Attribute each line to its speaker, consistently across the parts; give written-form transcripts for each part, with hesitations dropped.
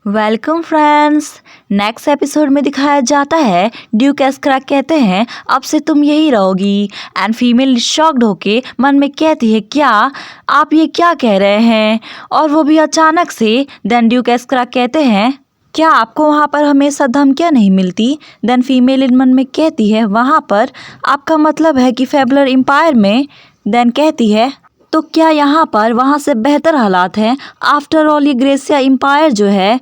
Speaker 1: Welcome friends. Next episode में दिखाया जाता है ड्यूक एस्करा कहते हैं अब से तुम यही रहोगी एंड फीमेल शॉक्ड होके मन में कहती है क्या आप ये क्या कह रहे हैं, और वो भी अचानक से। देन ड्यूक एस्करा कहते हैं क्या आपको वहाँ पर हमेशा धमकियाँ नहीं मिलती। देन फीमेल मन में कहती है वहाँ पर आपका मतलब है कि फेबुलर एम्पायर में। देन कहती है तो क्या यहाँ पर वहाँ से बेहतर हालात हैं। आफ्टर ऑल ये ग्रेसिया एम्पायर जो है।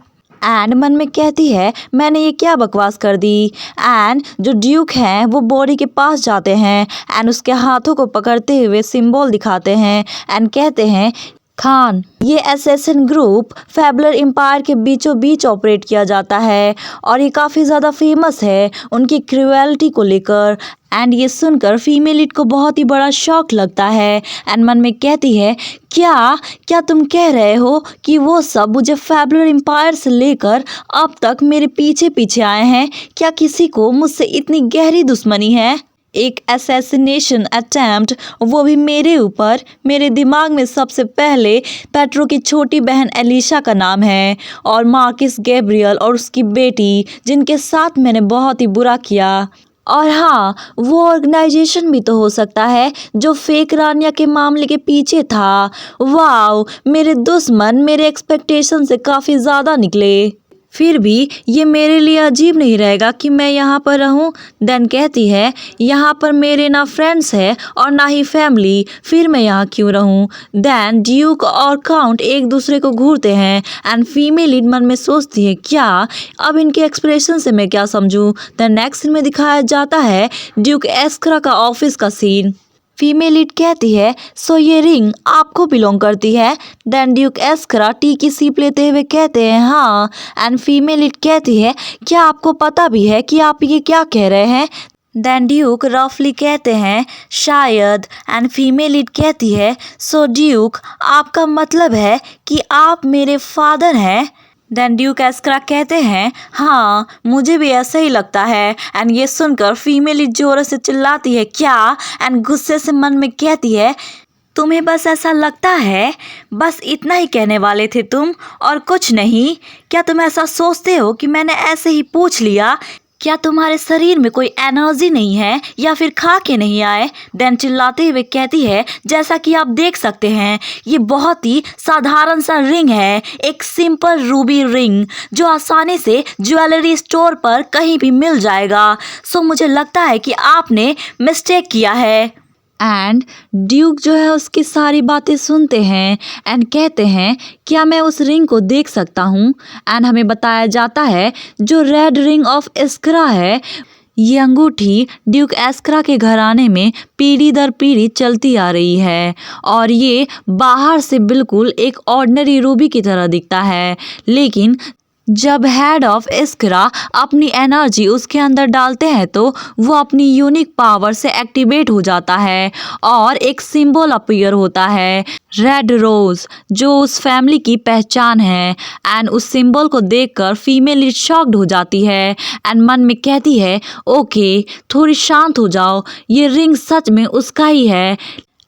Speaker 1: एंड मन में कहती है मैंने ये क्या बकवास कर दी। एंड जो ड्यूक हैं वो बॉडी के पास जाते हैं एंड उसके हाथों को पकड़ते हुए सिंबल दिखाते हैं एंड कहते हैं खान ये असैसिन ग्रुप फेबुलर एम्पायर के बीचों बीच ऑपरेट किया जाता है और ये काफ़ी ज़्यादा फेमस है उनकी क्रूएल्टी को लेकर। एंड ये सुनकर फीमेल लीड को बहुत ही बड़ा शॉक लगता है एंड मन में कहती है क्या क्या तुम कह रहे हो कि वो सब मुझे फेबुलर एम्पायर से लेकर अब तक मेरे पीछे पीछे आए हैं। क्या किसी को मुझसे इतनी गहरी दुश्मनी है। एक असैसिनेशन अटेम्प्ट, वो भी मेरे ऊपर। मेरे दिमाग में सबसे पहले पेट्रो की छोटी बहन एलिशा का नाम है और मार्किस गैब्रियल और उसकी बेटी जिनके साथ मैंने बहुत ही बुरा किया। और हाँ वो ऑर्गेनाइजेशन भी तो हो सकता है जो फेक रानिया के मामले के पीछे था। वाओ मेरे दुश्मन मेरे एक्सपेक्टेशन से काफ़ी ज़्यादा निकले। फिर भी ये मेरे लिए अजीब नहीं रहेगा कि मैं यहाँ पर रहूँ। देन कहती है यहाँ पर मेरे ना फ्रेंड्स है और ना ही फैमिली, फिर मैं यहाँ क्यों रहूँ। देन ड्यूक और काउंट एक दूसरे को घूरते हैं एंड फीमेल लीड मन में सोचती है क्या अब इनके एक्सप्रेशन से मैं क्या समझूँ। देन नेक्स्ट सीन में दिखाया जाता है ड्यूक एस्करा का ऑफिस का सीन। फीमेल लीड कहती है सो ये रिंग आपको बिलोंग करती है। देन ड्यूक एस्करा टी की सीप लेते हुए कहते हैं हाँ। एंड फीमेल लीड कहती है क्या आपको पता भी है कि आप ये क्या कह रहे हैं। देन ड्यूक रफली कहते हैं शायद। एंड फीमेल लीड कहती है सो ड्यूक आपका मतलब है कि आप मेरे फादर हैं। देन ड्यूक एस्करा कहते हैं हाँ मुझे भी ऐसा ही लगता है। एंड ये सुनकर फीमेल जोरों से चिल्लाती है क्या, एंड गुस्से से मन में कहती है तुम्हें बस ऐसा लगता है, बस इतना ही कहने वाले थे तुम और कुछ नहीं। क्या तुम ऐसा सोचते हो कि मैंने ऐसे ही पूछ लिया। क्या तुम्हारे शरीर में कोई एनर्जी नहीं है या फिर खा के नहीं आए। देन चिल्लाते हुए कहती है जैसा कि आप देख सकते हैं ये बहुत ही साधारण सा रिंग है, एक सिंपल रूबी रिंग जो आसानी से ज्वेलरी स्टोर पर कहीं भी मिल जाएगा। सो मुझे लगता है कि आपने मिस्टेक किया है। एंड ड्यूक जो है उसकी सारी बातें सुनते हैं एंड कहते हैं क्या मैं उस रिंग को देख सकता हूँ। एंड हमें बताया जाता है जो रेड रिंग ऑफ एस्करा है ये अंगूठी ड्यूक एस्करा के घराने में पीढ़ी दर पीढ़ी चलती आ रही है और ये बाहर से बिल्कुल एक ऑर्डिनरी रूबी की तरह दिखता है, लेकिन जब हेड ऑफ एस्करा अपनी एनर्जी उसके अंदर डालते हैं तो वो अपनी यूनिक पावर से एक्टिवेट हो जाता है और एक सिंबल अपीयर होता है रेड रोज जो उस फैमिली की पहचान है। एंड उस सिंबल को देखकर फीमेल शॉक्ड हो जाती है एंड मन में कहती है ओके थोड़ी शांत हो जाओ, ये रिंग सच में उसका ही है।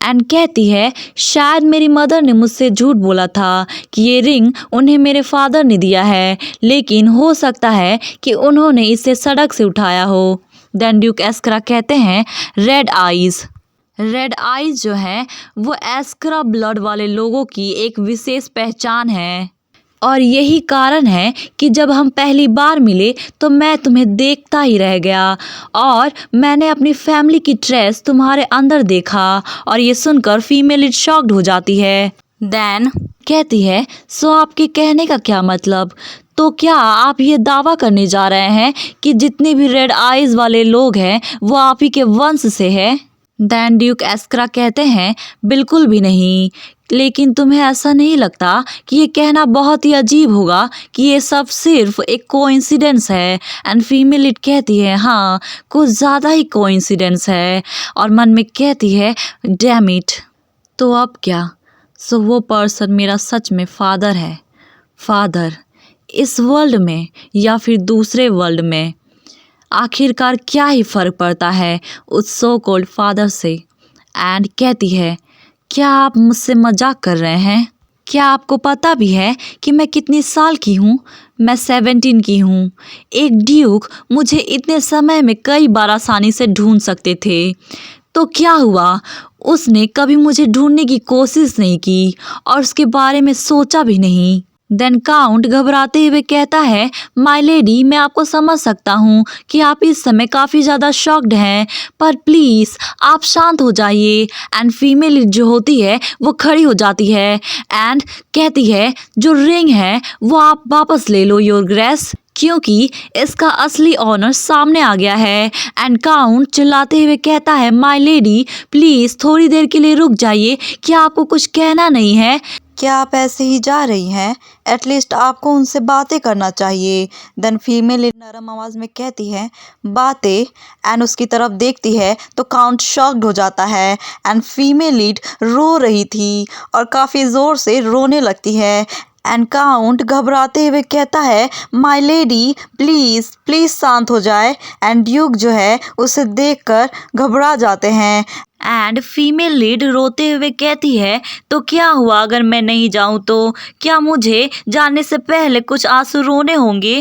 Speaker 1: एंड कहती है शायद मेरी मदर ने मुझसे झूठ बोला था कि ये रिंग उन्हें मेरे फादर ने दिया है, लेकिन हो सकता है कि उन्होंने इसे सड़क से उठाया हो। देन ड्यूक एस्करा कहते हैं रेड आइज़। रेड आइज़ जो है वो एस्करा ब्लड वाले लोगों की एक विशेष पहचान है और यही कारण है कि जब हम पहली बार मिले तो मैं तुम्हें देखता ही रह गया और मैंने अपनी फैमिली की ट्रेस तुम्हारे अंदर देखा। और ये सुनकर फीमेल शॉक्ड हो जाती है। देन कहती है सो आपके कहने का क्या मतलब, तो क्या आप ये दावा करने जा रहे हैं कि जितने भी रेड आइज़ वाले लोग हैं वो आप ही के वंश से हैं। देन ड्यूक एस्करा कहते हैं बिल्कुल भी नहीं, लेकिन तुम्हें ऐसा नहीं लगता कि ये कहना बहुत ही अजीब होगा कि ये सब सिर्फ एक कोइंसिडेंस है। एंड फीमेल इट कहती है हाँ कुछ ज़्यादा ही कोइंसिडेंस है और मन में कहती है डैम इट, तो अब क्या। सो वो पर्सन मेरा सच में फादर है। फादर इस वर्ल्ड में या फिर दूसरे वर्ल्ड में, आखिरकार क्या ही फ़र्क पड़ता है उस सो कॉल्ड फादर से। एंड कहती है क्या आप मुझसे मजाक कर रहे हैं। क्या आपको पता भी है कि मैं कितनी साल की हूँ। मैं 17 की हूँ। एक ड्यूक मुझे इतने समय में कई बार आसानी से ढूंढ सकते थे, तो क्या हुआ? उसने कभी मुझे ढूंढने की कोशिश नहीं की और उसके बारे में सोचा भी नहीं। देन काउंट घबराते हुए कहता है, माय लेडी, मैं आपको समझ सकता हूँ कि आप इस समय काफ़ी ज़्यादा शॉक्ड हैं, पर प्लीज़ आप शांत हो जाइए। एंड फीमेल जो होती है वो खड़ी हो जाती है एंड कहती है, जो रिंग है वो आप वापस ले लो योर ग्रेस, क्योंकि इसका असली ऑनर सामने आ गया है। एंड काउंट चिल्लाते हुए कहता है, माय लेडी प्लीज़ थोड़ी देर के लिए रुक जाइए, क्या आपको कुछ कहना नहीं है? क्या आप ऐसे ही जा रही हैं? एटलीस्ट आपको उनसे बातें करना चाहिए। देन फीमेल नरम आवाज़ में कहती है, बातें? एंड उसकी तरफ देखती है तो काउंट शॉक्ड हो जाता है एंड फीमेल लीड रो रही थी और काफ़ी ज़ोर से रोने लगती है। एंड काउंट घबराते हुए कहता है, माय लेडी प्लीज़ प्लीज़ शांत हो जाए। एंड ड्यूक जो है उसे देखकर घबरा जाते हैं। एंड फीमेल लीड रोते हुए कहती है, तो क्या हुआ अगर मैं नहीं जाऊं तो? क्या मुझे जाने से पहले कुछ आंसू रोने होंगे?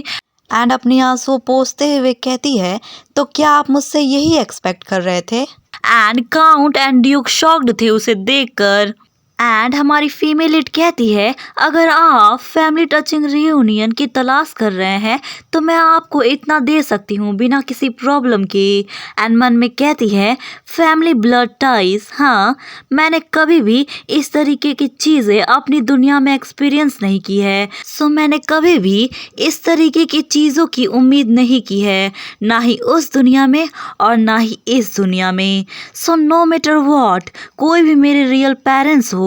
Speaker 1: एंड अपनी आंसू पोंछते हुए कहती है, तो क्या आप मुझसे यही एक्सपेक्ट कर रहे थे? And count and Duke shocked थे उसे देखकर। एंड हमारी फीमेल लीड कहती है, अगर आप फैमिली टचिंग रियूनियन की तलाश कर रहे हैं तो मैं आपको इतना दे सकती हूँ बिना किसी प्रॉब्लम के। एंड मन में कहती है, फैमिली ब्लड टाइज, हाँ, मैंने कभी भी इस तरीके की चीज़ें अपनी दुनिया में एक्सपीरियंस नहीं की है। सो मैंने कभी भी इस तरीके की चीज़ों की उम्मीद नहीं की है, ना ही उस दुनिया में और ना ही इस दुनिया में। सो नो मैटर व्हाट, कोई भी मेरे रियल पेरेंट्स हो,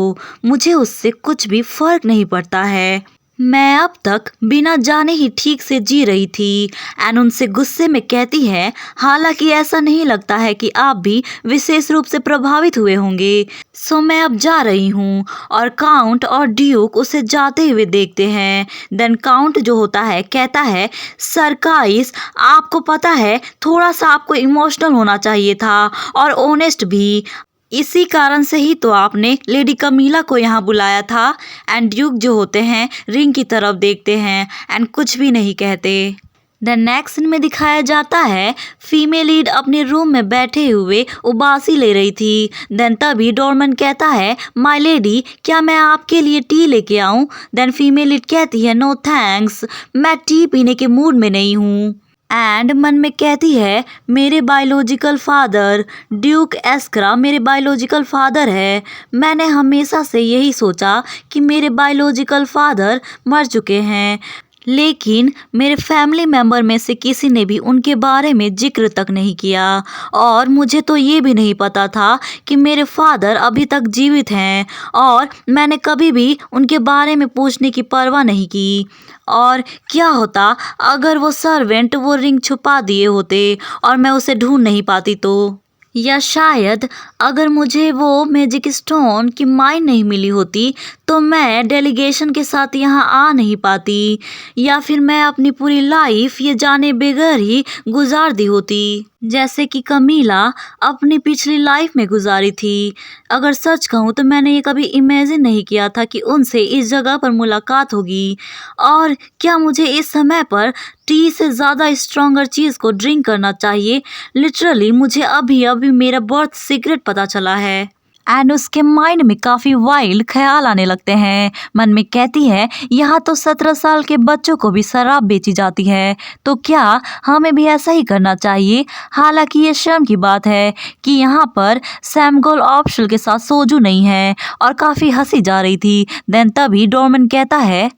Speaker 1: मुझे उससे कुछ भी फर्क नहीं पड़ता है। मैं अब तक बिना जाने ही ठीक से जी रही थी। एंड उनसे गुस्से में कहती है, हालांकि ऐसा नहीं लगता है कि आप भी विशेष रूप से प्रभावित हुए होंगे। सो मैं अब जा रही हूँ। और काउंट और ड्यूक उसे जाते हुए देखते हैं। देन काउंट जो होता है कहता है, सर गाइस, आपको पता है थोड़ा सा आपको इमोशनल होना चाहिए था और ऑनेस्ट भी। इसी कारण से ही तो आपने लेडी कमीला को यहाँ बुलाया था। एंड ड्यूक जो होते हैं रिंग की तरफ देखते हैं एंड कुछ भी नहीं कहते। द नेक्स्ट सीन में दिखाया जाता है, फीमेल लीड अपने रूम में बैठे हुए उबासी ले रही थी। देन तभी डोरमैन कहता है, माय लेडी, क्या मैं आपके लिए टी लेके आऊँ? देन फीमेल लीड कहती है, नो थैंक्स, मैं टी पीने के मूड में नहीं हूँ। एंड मन में कहती है, मेरे बायोलॉजिकल फादर ड्यूक एस्करा मेरे बायोलॉजिकल फादर है। मैंने हमेशा से यही सोचा कि मेरे बायोलॉजिकल फादर मर चुके हैं, लेकिन मेरे फैमिली मेम्बर में से किसी ने भी उनके बारे में जिक्र तक नहीं किया और मुझे तो ये भी नहीं पता था कि मेरे फादर अभी तक जीवित हैं और मैंने कभी भी उनके बारे में पूछने की परवाह नहीं की। और क्या होता अगर वो सर्वेंट वो रिंग छुपा दिए होते और मैं उसे ढूंढ नहीं पाती तो? या शायद अगर मुझे वो मैजिक स्टोन की माइन नहीं मिली होती तो मैं डेलीगेशन के साथ यहाँ आ नहीं पाती, या फिर मैं अपनी पूरी लाइफ ये जाने बगैर ही गुजार दी होती, जैसे कि कमीला अपनी पिछली लाइफ में गुजारी थी। अगर सच कहूँ तो मैंने ये कभी इमेजिन नहीं किया था कि उनसे इस जगह पर मुलाकात होगी। और क्या मुझे इस समय पर टी से ज़्यादा स्ट्रॉन्गर चीज़ को ड्रिंक करना चाहिए? लिटरली मुझे अभी अभी मेरा बर्थ सीक्रेट पता चला है। एंड उसके माइंड में काफ़ी वाइल्ड ख्याल आने लगते हैं। मन में कहती है, यहाँ तो 17 साल के बच्चों को भी शराब बेची जाती है, तो क्या हमें भी ऐसा ही करना चाहिए? हालांकि ये शर्म की बात है कि यहाँ पर सैमगोल ऑप्शनल के साथ सोजू नहीं है और काफ़ी हंसी जा रही थी। देन तभी डोरमैन कहता है,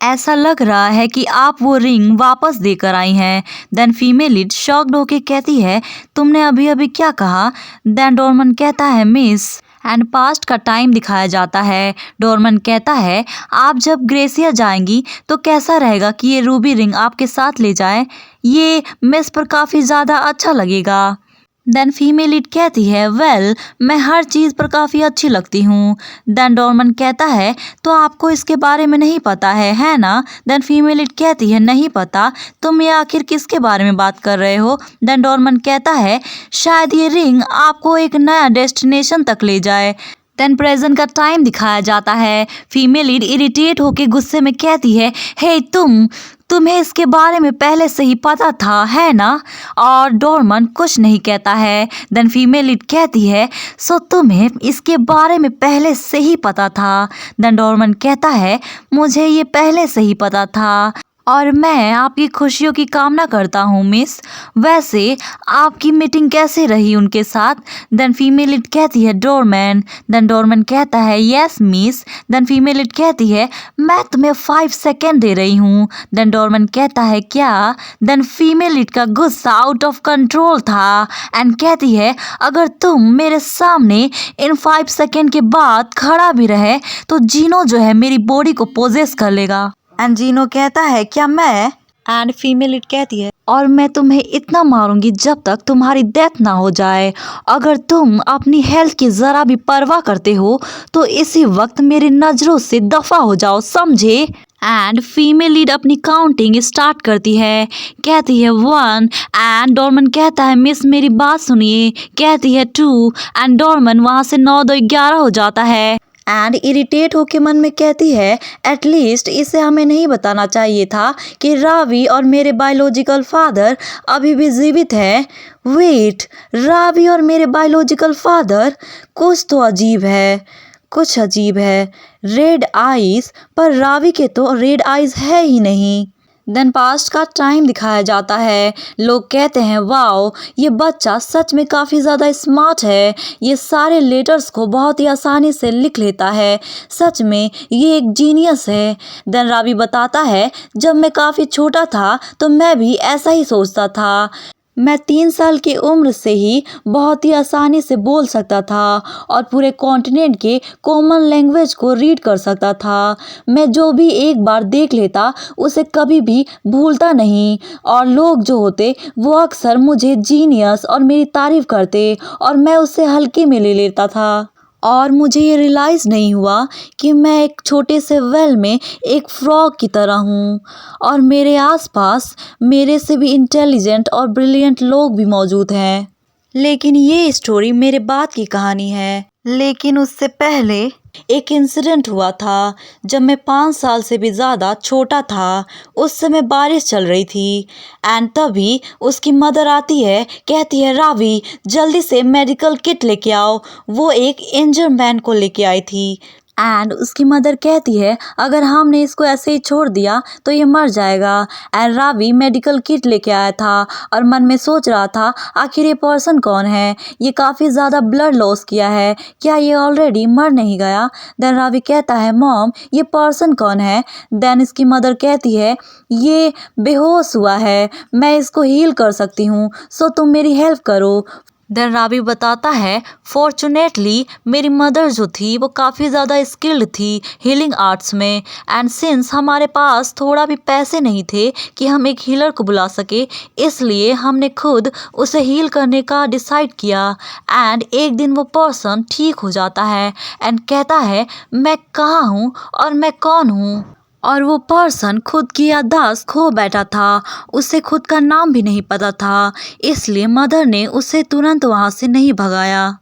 Speaker 1: ऐसा लग रहा है कि आप वो रिंग वापस देकर आई हैं। देन फीमेल लीड शॉक्ड होके कहती है, तुमने अभी अभी क्या कहा? देन डोरमैन कहता है, मिस। एंड पास्ट का टाइम दिखाया जाता है। डोरमैन कहता है, आप जब ग्रेसिया जाएंगी तो कैसा रहेगा कि ये रूबी रिंग आपके साथ ले जाएं? ये मिस पर काफ़ी ज़्यादा अच्छा लगेगा। देन फीमेल लीड कहती है, वेल, मैं हर चीज़ पर काफ़ी अच्छी लगती हूँ। देन डोरमैन कहता है, तो आपको इसके बारे में नहीं पता है ना? देन फीमेल लीड कहती है, नहीं पता। तुम ये आखिर किसके बारे में बात कर रहे हो? देन डोरमैन कहता है, शायद ये रिंग आपको एक नया डेस्टिनेशन तक ले जाए। देन प्रेजेंट का टाइम दिखाया जाता है। फीमेल लीड इरिटेट होकर गुस्से में कहती है, हे तुम्हें इसके बारे में पहले से ही पता था, है ना? और डोरेमन कुछ नहीं कहता है। देन फीमेल लीड कहती है, सो तुम्हें इसके बारे में पहले से ही पता था? देन डोरेमन कहता है, मुझे ये पहले से ही पता था और मैं आपकी खुशियों की कामना करता हूँ मिस। वैसे आपकी मीटिंग कैसे रही उनके साथ? देन फीमेल लीड कहती है, डोरेमन। देन डोरेमन कहता है, yes miss. Then female lead कहती है, मैं तुम्हें 5 सेकेंड दे रही हूँ। देन डोरेमन कहता है, क्या? देन फीमेल लीड का गुस्सा आउट ऑफ कंट्रोल था एंड कहती है, अगर तुम मेरे सामने इन 5 सेकेंड के बाद खड़ा भी रहे तो जीनो जो है मेरी बॉडी को पोजेस कर लेगा। एंड जीनो कहता है, क्या मैं? एंड फीमेल लीड कहती है, और मैं तुम्हें इतना मारूंगी जब तक तुम्हारी डेथ ना हो जाए। अगर तुम अपनी हेल्थ की ज़रा भी परवाह करते हो तो इसी वक्त मेरी नज़रों से दफ़ा हो जाओ, समझे? एंड फीमेल लीड अपनी काउंटिंग स्टार्ट करती है, कहती है 1 एंड डोरेमन कहता है, मिस मेरी बात सुनिए। कहती है 2 एंड डोरेमन वहाँ से 9 2 11 हो जाता है एंड इरिटेट होके मन में कहती है, एटलीस्ट इसे हमें नहीं बताना चाहिए था कि रावी और मेरे बायोलॉजिकल फादर अभी भी जीवित है। वेट, रावी और मेरे बायोलॉजिकल फादर? कुछ तो अजीब है, कुछ अजीब है। रेड आइज़, पर रावी के तो रेड आइज़ है ही नहीं। देन पास्ट का टाइम दिखाया जाता है। लोग कहते हैं, वाओ ये बच्चा सच में काफ़ी ज़्यादा स्मार्ट है, ये सारे लेटर्स को बहुत ही आसानी से लिख लेता है, सच में ये एक जीनियस है। देन रावी बताता है, जब मैं काफ़ी छोटा था तो मैं भी ऐसा ही सोचता था। मैं 3 साल की उम्र से ही बहुत ही आसानी से बोल सकता था और पूरे कॉन्टिनेंट के कॉमन लैंग्वेज को रीड कर सकता था। मैं जो भी एक बार देख लेता उसे कभी भी भूलता नहीं और लोग जो होते वो अक्सर मुझे जीनियस और मेरी तारीफ़ करते और मैं उसे हल्के में ले लेता था। और मुझे ये रियलाइज़ नहीं हुआ कि मैं एक छोटे से वेल में एक फ्रॉग की तरह हूँ और मेरे आसपास मेरे से भी इंटेलिजेंट और ब्रिलियंट लोग भी मौजूद हैं। लेकिन ये स्टोरी मेरे बाद की कहानी है। लेकिन उससे पहले एक इंसिडेंट हुआ था जब मैं 5 साल से भी ज़्यादा छोटा था। उस समय बारिश चल रही थी एंड तभी उसकी मदर आती है, कहती है, रावी जल्दी से मेडिकल किट लेके आओ। वो एक इंजर्ड मैन को लेके आई थी एंड उसकी मदर कहती है, अगर हमने इसको ऐसे ही छोड़ दिया तो ये मर जाएगा। एंड रावी मेडिकल किट लेके आया था और मन में सोच रहा था, आखिर ये पर्सन कौन है? ये काफ़ी ज़्यादा ब्लड लॉस किया है, क्या ये ऑलरेडी मर नहीं गया? देन रावी कहता है, मॉम ये पर्सन कौन है? देन इसकी मदर कहती है, ये बेहोश हुआ है, मैं इसको हील कर सकती हूँ, सो तुम मेरी हेल्प करो। देन रावी बताता है, फॉर्चुनेटली मेरी मदर जो थी वो काफ़ी ज़्यादा स्किल्ड थी हीलिंग आर्ट्स में एंड सिंस हमारे पास थोड़ा भी पैसे नहीं थे कि हम एक हीलर को बुला सके, इसलिए हमने खुद उसे हील करने का डिसाइड किया। एंड एक दिन वो पर्सन ठीक हो जाता है एंड कहता है, मैं कहाँ हूँ और मैं कौन हूँ? और वो पर्सन खुद की याददाश्त खो बैठा था, उसे खुद का नाम भी नहीं पता था, इसलिए मदर ने उसे तुरंत वहाँ से नहीं भगाया।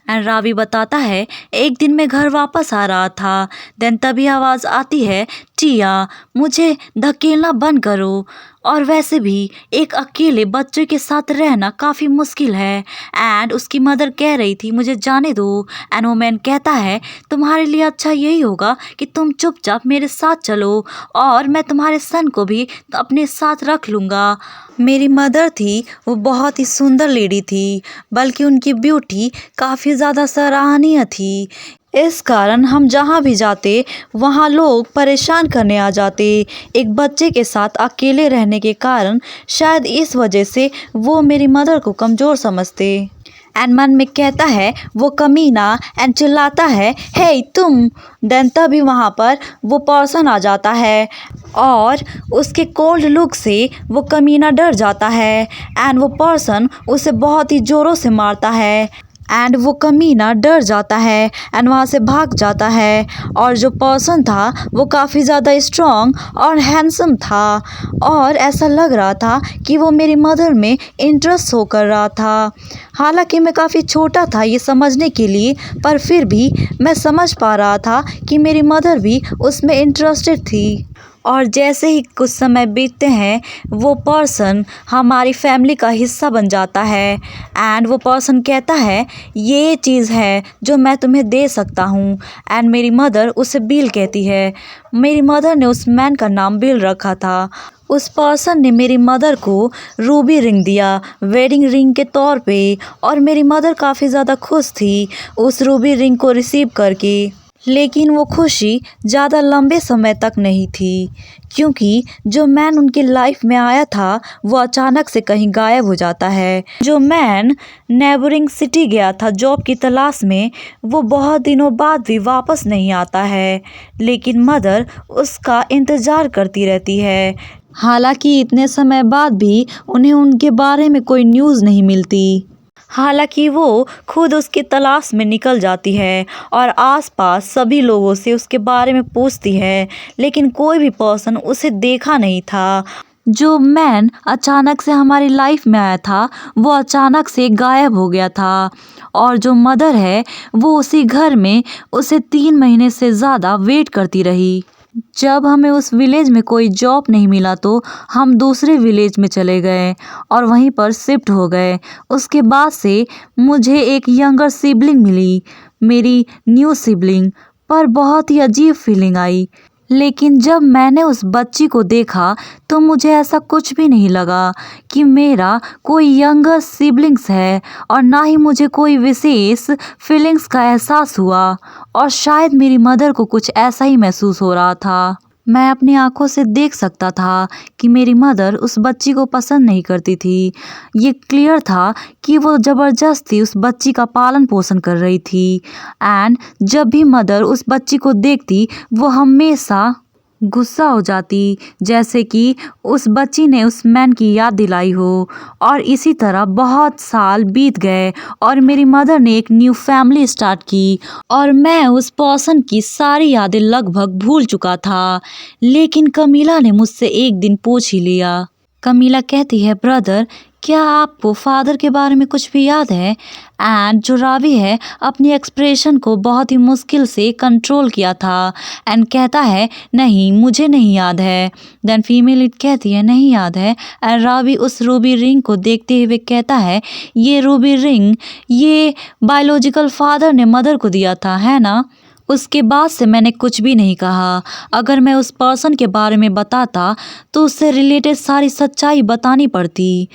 Speaker 1: एंड रावी बताता है, एक दिन मैं घर वापस आ रहा था, देन तभी आवाज़ आती है, टिया मुझे धकेलना बंद करो, और वैसे भी एक अकेले बच्चे के साथ रहना काफ़ी मुश्किल है। एंड उसकी मदर कह रही थी, मुझे जाने दो। एंड वो मैन कहता है, तुम्हारे लिए अच्छा यही होगा कि तुम चुपचाप मेरे साथ चलो और मैं तुम्हारे सन को भी अपने साथ रख लूँगा। मेरी मदर थी वो बहुत ही सुंदर लेडी थी, बल्कि उनकी ब्यूटी काफ़ी ज़्यादा सराहनीय थी। इस कारण हम जहाँ भी जाते वहाँ लोग परेशान करने आ जाते। एक बच्चे के साथ अकेले रहने के कारण शायद इस वजह से वो मेरी मदर को कमज़ोर समझते। एंड मन में कहता है, वो कमीना, एंड चिल्लाता है, हे तुम। देन तभी वहाँ पर वो पर्सन आ जाता है और उसके कोल्ड लुक से वो कमीना डर जाता है एंड वो पर्सन उसे बहुत ही ज़ोरों से मारता है एंड वो कमीना डर जाता है एंड वहाँ से भाग जाता है। और जो पर्सन था वो काफ़ी ज़्यादा स्ट्रॉन्ग और हैंडसम था और ऐसा लग रहा था कि वो मेरी मदर में इंटरेस्ट शो कर रहा था। हालांकि मैं काफ़ी छोटा था ये समझने के लिए, पर फिर भी मैं समझ पा रहा था कि मेरी मदर भी उसमें इंटरेस्टेड थी। और जैसे ही कुछ समय बीतते हैं वो पर्सन हमारी फैमिली का हिस्सा बन जाता है। एंड वो पर्सन कहता है ये चीज़ है जो मैं तुम्हें दे सकता हूँ। एंड मेरी मदर उसे बिल कहती है। मेरी मदर ने उस मैन का नाम बिल रखा था। उस पर्सन ने मेरी मदर को रूबी रिंग दिया वेडिंग रिंग के तौर पे, और मेरी मदर काफ़ी ज़्यादा खुश थी उस रूबी रिंग को रिसीव करके। लेकिन वो खुशी ज़्यादा लंबे समय तक नहीं थी, क्योंकि जो मैन उनकी लाइफ में आया था वो अचानक से कहीं गायब हो जाता है। जो मैन नेबरिंग सिटी गया था जॉब की तलाश में, वो बहुत दिनों बाद भी वापस नहीं आता है। लेकिन मदर उसका इंतज़ार करती रहती है। हालांकि इतने समय बाद भी उन्हें उनके बारे में कोई न्यूज़ नहीं मिलती। हालांकि वो खुद उसकी तलाश में निकल जाती है और आसपास सभी लोगों से उसके बारे में पूछती है, लेकिन कोई भी पर्सन उसे देखा नहीं था। जो मैन अचानक से हमारी लाइफ में आया था वो अचानक से गायब हो गया था। और जो मदर है वो उसी घर में उसे 3 महीने से ज़्यादा वेट करती रही। जब हमें उस विलेज में कोई जॉब नहीं मिला तो हम दूसरे विलेज में चले गए और वहीं पर शिफ्ट हो गए। उसके बाद से मुझे एक यंगर सिबलिंग मिली, मेरी न्यू सिबलिंग, पर बहुत ही अजीब फीलिंग आई। लेकिन जब मैंने उस बच्ची को देखा तो मुझे ऐसा कुछ भी नहीं लगा कि मेरा कोई यंगर सिबलिंग्स है, और ना ही मुझे कोई विशेष फीलिंग्स का एहसास हुआ। और शायद मेरी मदर को कुछ ऐसा ही महसूस हो रहा था। मैं अपनी आंखों से देख सकता था कि मेरी मदर उस बच्ची को पसंद नहीं करती थी। ये क्लियर था कि वो ज़बरदस्ती उस बच्ची का पालन पोषण कर रही थी। एंड जब भी मदर उस बच्ची को देखती वो हमेशा गुस्सा हो जाती, जैसे कि उस बच्ची ने उस मैन की याद दिलाई हो। और इसी तरह बहुत साल बीत गए और मेरी मदर ने एक न्यू फैमिली स्टार्ट की और मैं उस पर्सन की सारी यादें लगभग भूल चुका था। लेकिन कमीला ने मुझसे एक दिन पूछ ही लिया। कमीला कहती है, ब्रदर क्या आपको फादर के बारे में कुछ भी याद है? एंड जो रावी है अपनी एक्सप्रेशन को बहुत ही मुश्किल से कंट्रोल किया था एंड कहता है नहीं मुझे नहीं याद है। देन फीमेल इट कहती है नहीं याद है। एंड रावी उस रूबी रिंग को देखते हुए कहता है ये रूबी रिंग ये बायोलॉजिकल फादर ने मदर को दिया था, है ना? उसके बाद से मैंने कुछ भी नहीं कहा। अगर मैं उस पर्सन के बारे में बताता तो उससे रिलेटेड सारी सच्चाई बतानी पड़ती,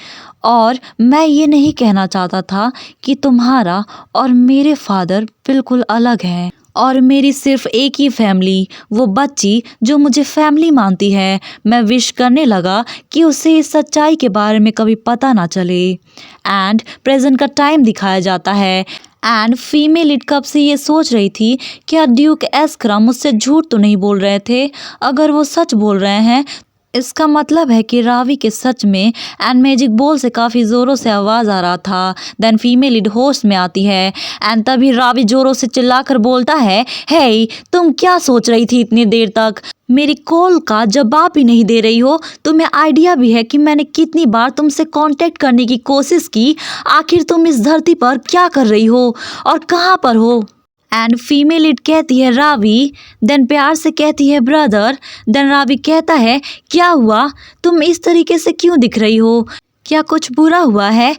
Speaker 1: और मैं ये नहीं कहना चाहता था कि तुम्हारा और मेरे फादर बिल्कुल अलग हैं और मेरी सिर्फ एक ही फैमिली, वो बच्ची जो मुझे फैमिली मानती है। मैं विश करने लगा कि उसे इस सच्चाई के बारे में कभी पता ना चले। एंड प्रेजेंट का टाइम दिखाया जाता है एंड फीमेल लीड कब से ये सोच रही थी क्या ड्यूक एस्क्रा मुझसे झूठ तो नहीं बोल रहे थे। अगर वो सच बोल रहे हैं इसका मतलब है कि रावी के सच में एंड मैजिक बॉल से काफ़ी ज़ोरों से आवाज़ आ रहा था। देन फीमेल लीड होश में आती है एंड तभी रावी ज़ोरों से चिल्लाकर बोलता है, हे तुम क्या सोच रही थी इतनी देर तक? मेरी कॉल का जवाब भी नहीं दे रही हो। तुम्हें आइडिया भी है कि मैंने कितनी बार तुमसे कांटेक्ट करने की कोशिश की? आखिर तुम इस धरती पर क्या कर रही हो और कहाँ पर हो? एंड फीमेल लीड कहती है रावी, देन प्यार से कहती है ब्रदर। देन रावी कहता है क्या हुआ, तुम इस तरीके से क्यों दिख रही हो, क्या कुछ बुरा हुआ है?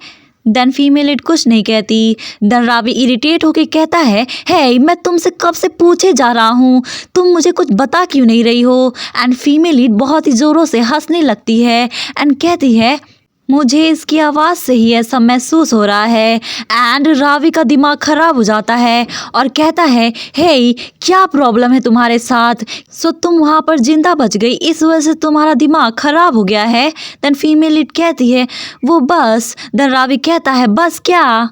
Speaker 1: देन फीमेल लीड कुछ नहीं कहती। देन रावी इरिटेट होके कहता है, हे मैं तुमसे कब से पूछे जा रहा हूँ, तुम मुझे कुछ बता क्यों नहीं रही हो? एंड फीमेल लीड बहुत ही ज़ोरों से हंसने लगती है एंड कहती है मुझे इसकी आवाज़ से ही ऐसा महसूस हो रहा है। एंड रावी का दिमाग ख़राब हो जाता है और कहता है, हे क्या प्रॉब्लम है तुम्हारे साथ? सो तुम वहाँ पर जिंदा बच गई, इस वजह से तुम्हारा दिमाग ख़राब हो गया है? देन फीमेल लीड कहती है वो बस। देन रावी कहता है बस क्या?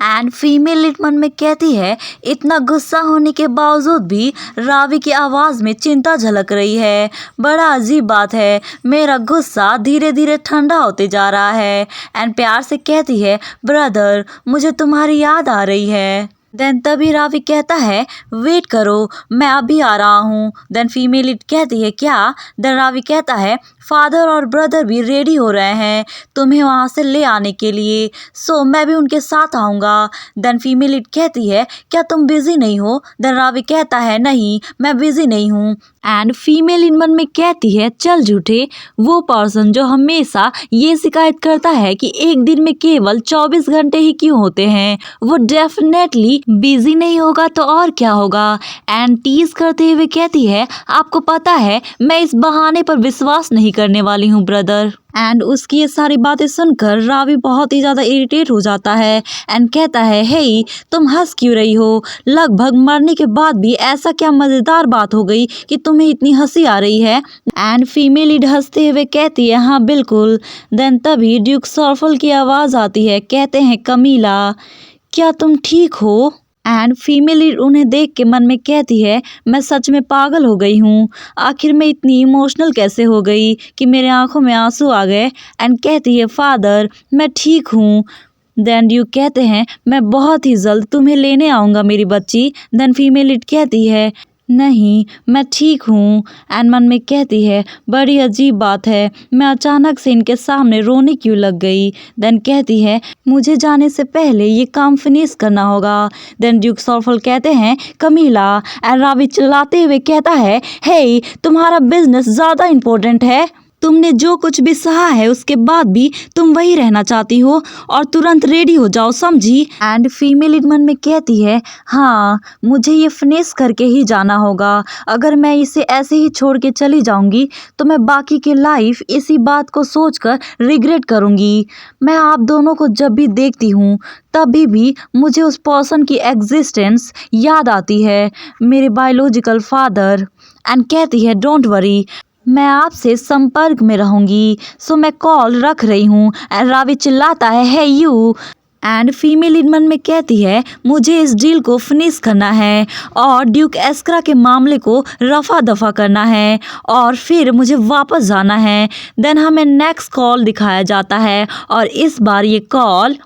Speaker 1: एंड फीमेल लीड मन में कहती है इतना गुस्सा होने के बावजूद भी रावी की आवाज़ में चिंता झलक रही है। बड़ा अजीब बात है, मेरा गुस्सा धीरे धीरे ठंडा होते जा रहा है। एंड प्यार से कहती है ब्रदर मुझे तुम्हारी याद आ रही है। देन तभी रावी कहता है वेट करो मैं अभी आ रहा हूँ। देन फीमेल लीड कहती है क्या? देन रावी कहता है फादर और ब्रदर भी रेडी हो रहे हैं तुम्हें वहाँ से ले आने के लिए, सो मैं भी उनके साथ आऊँगा। देन फीमेल लीड कहती है क्या तुम बिज़ी नहीं हो? देन रावी कहता है नहीं मैं बिज़ी नहीं हूँ। एंड फीमेल इन मन में कहती है चल झूठे, वो पर्सन जो हमेशा ये शिकायत करता है कि एक दिन में केवल 24 घंटे ही क्यों होते हैं, वो डेफिनेटली बिजी नहीं होगा तो और क्या होगा। एंड टीज करते हुए कहती है आपको पता है मैं इस बहाने पर विश्वास नहीं करने वाली हूँ ब्रदर। एंड उसकी ये सारी बातें सुनकर रावी बहुत ही ज़्यादा इरिटेट हो जाता है एंड कहता है हे तुम हंस क्यों रही हो, लगभग मरने के बाद भी ऐसा क्या मज़ेदार बात हो गई कि तुम्हें इतनी हंसी आ रही है। एंड फीमेल लीड हंसते हुए कहती है हाँ बिल्कुल। देन तभी ड्यूक सॉर्फल की आवाज़ आती है, कहते हैं कमीला क्या तुम ठीक हो। एंड फीमेल लीड उन्हें देख के मन में कहती है मैं सच में पागल हो गई हूँ, आखिर मैं इतनी इमोशनल कैसे हो गई कि मेरे आंखों में आंसू आ गए। एंड कहती है फादर मैं ठीक हूँ। देन ड्यूक कहते हैं मैं बहुत ही जल्द तुम्हें लेने आऊँगा मेरी बच्ची। देन फीमेल लीड कहती है नहीं मैं ठीक हूँ। एंड मन में कहती है बड़ी अजीब बात है, मैं अचानक से इनके सामने रोने क्यों लग गई। देन कहती है मुझे जाने से पहले ये काम फिनिश करना होगा। देन ड्यूक सॉर्फल कहते हैं कमीला। एंड रावी चिल्लाते हुए कहता है हे तुम्हारा बिजनेस ज़्यादा इम्पोर्टेंट है, तुमने जो कुछ भी सहा है उसके बाद भी तुम वही रहना चाहती हो और तुरंत रेडी हो जाओ समझी। एंड फीमेल इन मन में कहती है हाँ मुझे ये फिनिश करके ही जाना होगा, अगर मैं इसे ऐसे ही छोड़ के चली जाऊंगी तो मैं बाकी की लाइफ इसी बात को सोचकर रिग्रेट करूंगी। मैं आप दोनों को जब भी देखती हूँ तभी भी मुझे उस पर्सन की एग्जिस्टेंस याद आती है, मेरे बायोलॉजिकल फादर। एंड कहती है डोंट वरी मैं आपसे संपर्क में रहूंगी, सो मैं कॉल रख रही हूँ। एंड रावी चिल्लाता है हे यू। एंड फीमेल इन मन में कहती है मुझे इस डील को फिनिश करना है और ड्यूक एस्क्रा के मामले को रफा दफा करना है और फिर मुझे वापस जाना है। देन हमें नेक्स्ट कॉल दिखाया जाता है और इस बार ये कॉल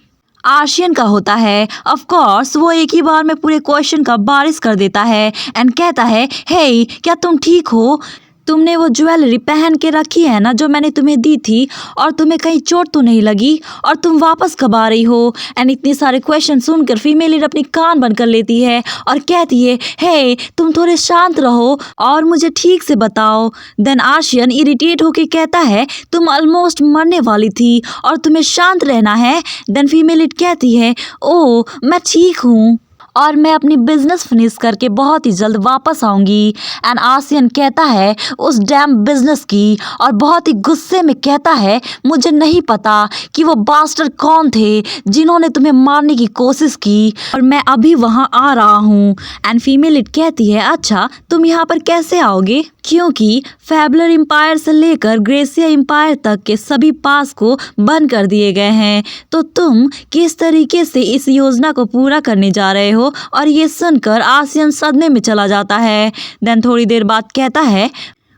Speaker 1: आर्शियन का होता है। ऑफ कोर्स वो एक ही बार में पूरे क्वेश्चन का बारिश कर देता है एंड कहता है हे क्या तुम ठीक हो, तुमने वो ज्वेलरी पहन के रखी है ना जो मैंने तुम्हें दी थी, और तुम्हें कहीं चोट तो नहीं लगी, और तुम वापस कब आ रही हो। एंड इतने सारे क्वेश्चन सुनकर फीमेल लीड अपनी कान बंद कर लेती है और कहती है हे तुम थोड़े शांत रहो और मुझे ठीक से बताओ। देन आर्शियन इरिटेट होके कहता है तुम ऑलमोस्ट मरने वाली थी और तुम्हें शांत रहना है। देन फीमेल लीड कहती है ओ मैं ठीक हूँ और मैं अपनी बिजनेस फिनिश करके बहुत ही जल्द वापस आऊंगी। एंड आर्शियन कहता है उस डैम बिजनेस की, और बहुत ही गुस्से में कहता है मुझे नहीं पता कि वो बास्टर कौन थे जिन्होंने तुम्हें मारने की कोशिश की और मैं अभी वहां आ रहा हूँ। एंड फीमेल इट कहती है अच्छा तुम यहाँ पर कैसे आओगे, क्योंकि फैबलर एम्पायर से लेकर ग्रेसिया एम्पायर तक के सभी पास को बंद कर दिए गए हैं, तो तुम किस तरीके से इस योजना को पूरा करने जा रहे हो। और ये सुनकर आर्शियन सदमे में चला जाता है। देन थोड़ी देर बाद कहता है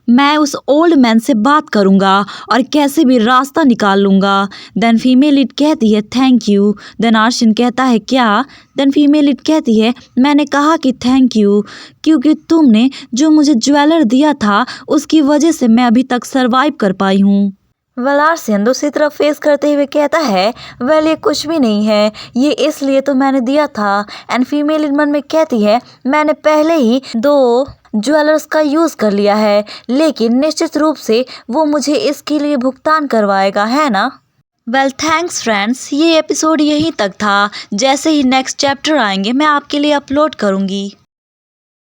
Speaker 1: मैं उस ओल्ड मैन से बात करूंगा और कैसे भी रास्ता निकाल लूंगा। देन फीमेल इट कहती है थैंक यू। देन आर्शियन कहता है क्या। देन फीमेल इट कहती है मैंने कहा कि थैंक यू क्योंकि तुमने जो मुझे ज्वेलर दिया था उसकी वजह से मैं अभी तक सरवाइव कर पाई हूँ। वेल आर्शियन दूसरी तरफ फेस करते हुए कहता है वेल ये कुछ भी नहीं है, ये इसलिए तो मैंने दिया था। एंड फीमेल इन मन में कहती है मैंने पहले ही 2 ज्वेलर्स का यूज़ कर लिया है, लेकिन निश्चित रूप से वो मुझे इसके लिए भुगतान करवाएगा, है ना। वेल थैंक्स फ्रेंड्स, ये एपिसोड यहीं तक था। जैसे ही नेक्स्ट चैप्टर आएंगे मैं आपके लिए अपलोड करूँगी।